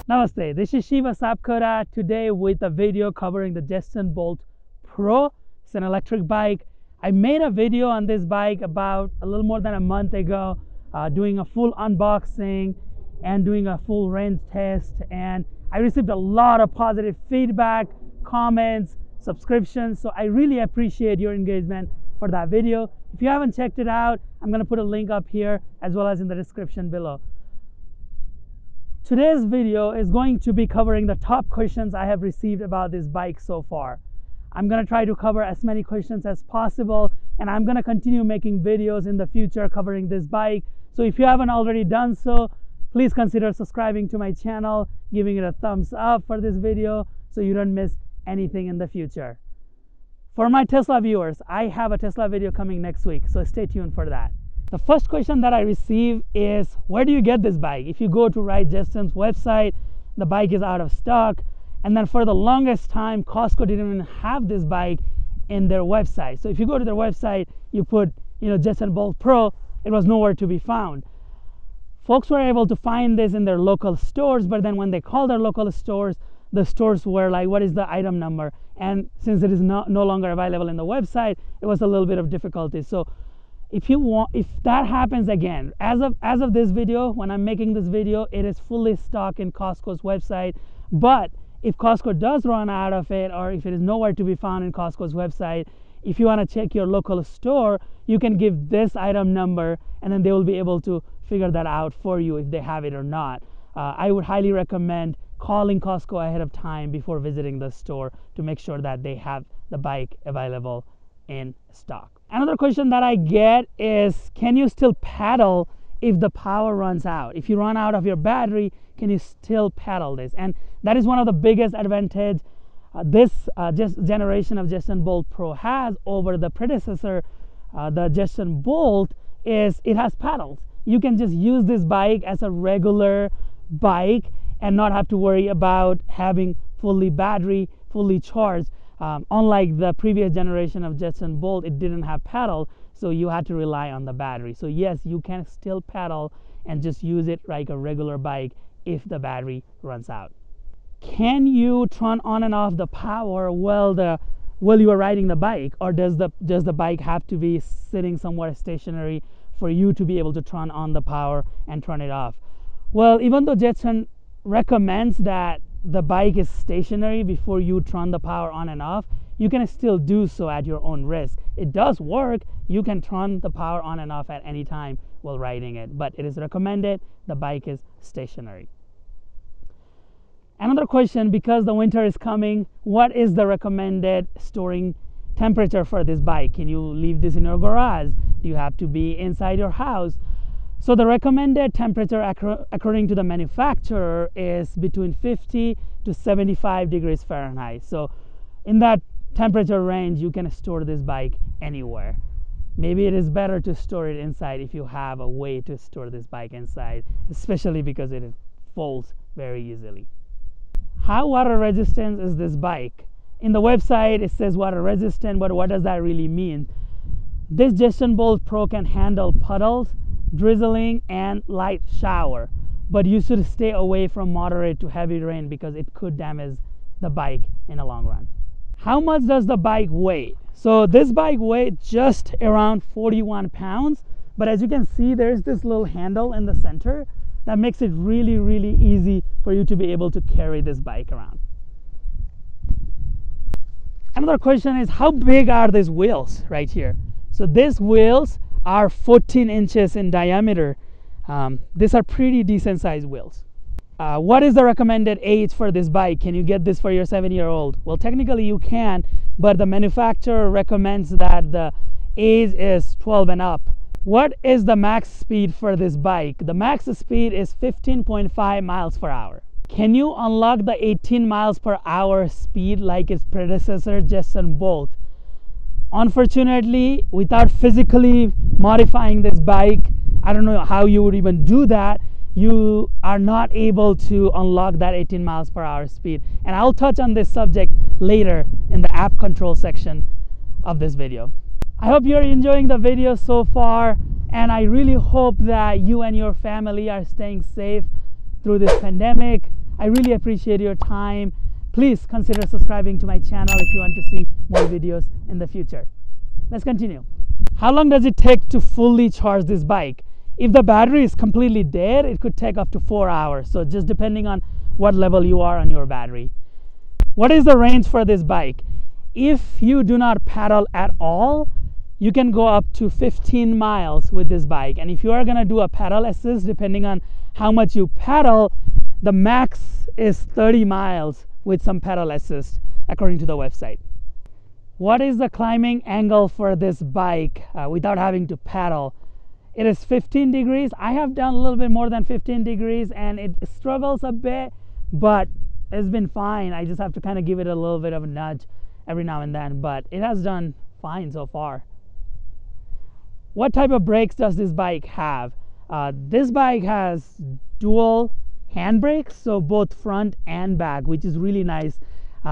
Namaste, this is Shiva Sapkota today with a video covering the Jetson Bolt Pro. It's an electric bike. I made a video on this bike about a little more than a month ago, doing a full unboxing and doing a full range test, and I received a lot of positive feedback, comments, subscriptions, so I really appreciate your engagement for that video. If you haven't checked it out, I'm going to put a link up here as well as in the description below. Today's video is going to be covering the top questions I have received about this bike so far. I'm going to try to cover as many questions as possible, and I'm going to continue making videos in the future covering this bike. So if you haven't already done so, please consider subscribing to my channel, giving it a thumbs up for this video so you don't miss anything in the future. For my Tesla viewers, I have a Tesla video coming next week, so stay tuned for that. The first question that I receive is, where do you get this bike? If you go to Ride Jetson's website, the bike is out of stock. And then for the longest time, Costco didn't even have this bike in their website. So if you go to their website, you put, Jetson Bolt Pro, it was nowhere to be found. Folks were able to find this in their local stores, but then when they called their local stores, the stores were like, what is the item number? And since it is no longer available in the website, it was a little bit of difficulty. So if that happens again, as of this video, when I'm making this video, it is fully stocked in Costco's website. But if Costco does run out of it, or if it is nowhere to be found in Costco's website, if you want to check your local store, you can give this item number, and then they will be able to figure that out for you if they have it or not. I would highly recommend calling Costco ahead of time before visiting the store to make sure that they have the bike available in stock. Another question that I get is, can you still pedal if the power runs out? If you run out of your battery, can you still pedal this? And that is one of the biggest advantage this generation of Jetson Bolt Pro has over the predecessor, the Jetson Bolt, is it has pedals. You can just use this bike as a regular bike and not have to worry about having fully charged. Unlike the previous generation of Jetson Bolt, it didn't have pedal, so you had to rely on the battery. So yes, you can still pedal and just use it like a regular bike if the battery runs out. Can you turn on and off the power while you are riding the bike, or does the bike have to be sitting somewhere stationary for you to be able to turn on the power and turn it off? Well, even though Jetson recommends that the bike is stationary before you turn the power on and off, you can still do so at your own risk. It does work. You can turn the power on and off at any time while riding it, but it is recommended the bike is stationary. Another question, because the winter is coming, what is the recommended storing temperature for this bike? Can you leave this in your garage? Do you have to be inside your house? So the recommended temperature according to the manufacturer is between 50 to 75 degrees Fahrenheit. So in that temperature range, you can store this bike anywhere. Maybe it is better to store it inside if you have a way to store this bike inside, especially because it folds very easily. How water resistant is this bike? In the website, it says water resistant, but what does that really mean? This Jetson Bolt Pro can handle puddles, drizzling, and light shower, but you should stay away from moderate to heavy rain because it could damage the bike in the long run. How much does the bike weigh? So this bike weighs just around 41 pounds, but as you can see, there's this little handle in the center that makes it really easy for you to be able to carry this bike around. Another question is, how big are these wheels right here? So these wheels are 14 inches in diameter. These are pretty decent sized wheels. What is the recommended age for this bike? Can you get this for your 7-year-old? Well, technically you can, but the manufacturer recommends that the age is 12 and up. What is the max speed for this bike? The max speed is 15.5 miles per hour. Can you unlock the 18 miles per hour speed like its predecessor Jetson Bolt? Unfortunately, without physically modifying this bike, I don't know how you would even do that. You are not able to unlock that 18 miles per hour speed. And I'll touch on this subject later in the app control section of this video. I hope you're enjoying the video so far, and I really hope that you and your family are staying safe through this pandemic. I really appreciate your time. Please consider subscribing to my channel if you want to see more videos in the future. Let's continue. How long does it take to fully charge this bike? If the battery is completely dead, it could take up to 4 hours. So just depending on what level you are on your battery. What is the range for this bike? If you do not paddle at all, you can go up to 15 miles with this bike. And if you are going to do a paddle assist, depending on how much you paddle, the max is 30 miles with some pedal assist, according to the website. What is the climbing angle for this bike without having to paddle? It is 15 degrees. I have done a little bit more than 15 degrees and it struggles a bit, but it's been fine. I just have to kind of give it a little bit of a nudge every now and then, but it has done fine so far. What type of brakes does this bike have? This bike has dual handbrakes, so both front and back, which is really nice.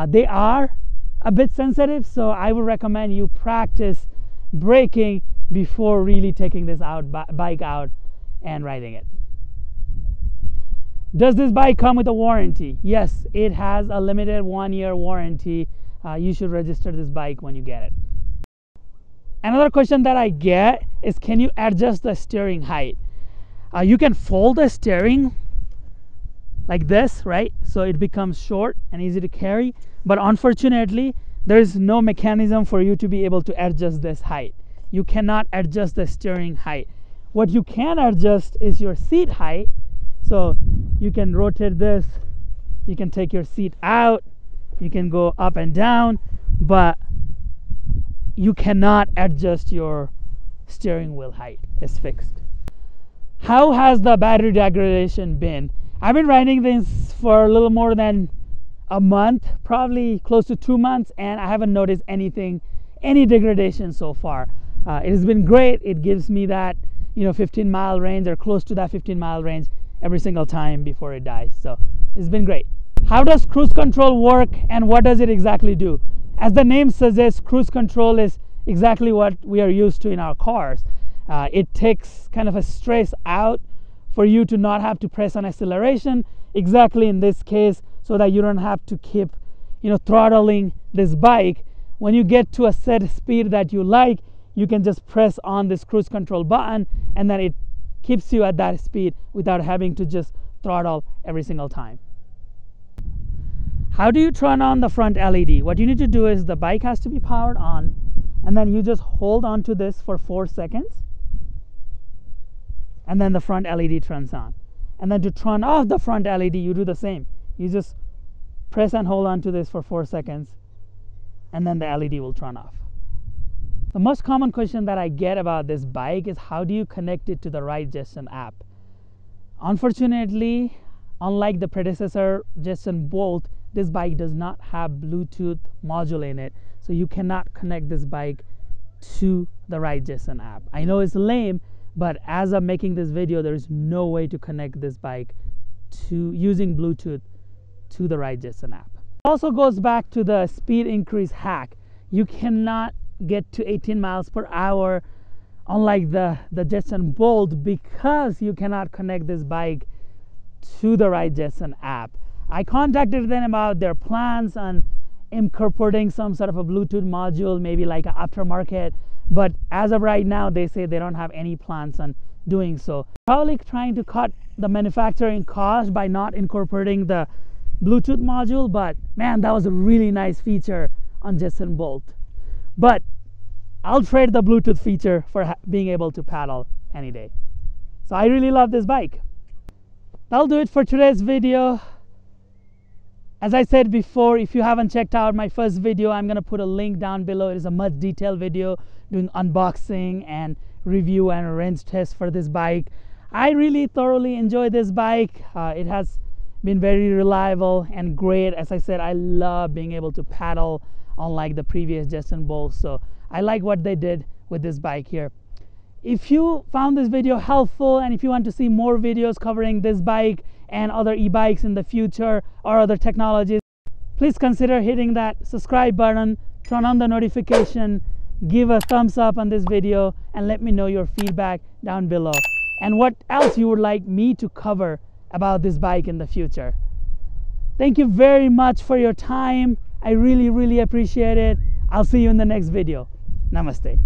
They are a bit sensitive, so I would recommend you practice braking before really taking this bike out and riding it. Does this bike come with a warranty? Yes, it has a limited 1-year warranty. You should register this bike when you get it. Another question that I get is, can you adjust the steering height? You can fold the steering like this, right? So it becomes short and easy to carry. But unfortunately, there is no mechanism for you to be able to adjust this height. You cannot adjust the steering height. What you can adjust is your seat height. So you can rotate this, you can take your seat out, you can go up and down, but you cannot adjust your steering wheel height. It's fixed. How has the battery degradation been? I've been riding this for a little more than a month, probably close to 2 months, and I haven't noticed any degradation so far. It has been great. It gives me that 15-mile range or close to that 15-mile range every single time before it dies. So it's been great. How does cruise control work and what does it exactly do? As the name suggests, cruise control is exactly what we are used to in our cars. It takes kind of a stress out for you to not have to press on acceleration, exactly in this case, so that you don't have to keep throttling this bike. When you get to a set speed that you like, you can just press on this cruise control button and then it keeps you at that speed without having to just throttle every single time. How do you turn on the front LED? What you need to do is the bike has to be powered on, and then you just hold on to this for 4 seconds, and then the front LED turns on. And then to turn off the front LED, you do the same. You just press and hold on to this for 4 seconds, and then the LED will turn off. The most common question that I get about this bike is, how do you connect it to the Ride Jetson app? Unfortunately, unlike the predecessor Jetson Bolt, this bike does not have Bluetooth module in it, so you cannot connect this bike to the Ride Jetson app. I know it's lame, but as I'm making this video, there is no way to connect this bike to using Bluetooth to the Ride Jetson app. It also goes back to the speed increase hack. You cannot get to 18 miles per hour unlike the Jetson Bolt because you cannot connect this bike to the Ride Jetson app. I contacted them about their plans on incorporating some sort of a Bluetooth module, maybe like an aftermarket, but as of right now they say they don't have any plans on doing so. Probably trying to cut the manufacturing cost by not incorporating the Bluetooth module, but man, that was a really nice feature on Jetson Bolt. But I'll trade the Bluetooth feature for being able to paddle any day. So I really love this bike. That'll do it for today's video. As I said before, if you haven't checked out my first video, I'm going to put a link down below. It is a much detailed video doing unboxing and review and range test for this bike. I really thoroughly enjoy this bike. It has been very reliable and great. As I said, I love being able to paddle unlike the previous Jetson Bolt. So I like what they did with this bike here. If you found this video helpful and if you want to see more videos covering this bike and other e-bikes in the future or other technologies, please consider hitting that subscribe button, turn on the notification, give a thumbs up on this video, and let me know your feedback down below and what else you would like me to cover about this bike in the future. Thank you very much for your time. I really appreciate it. I'll see you in the next video. Namaste.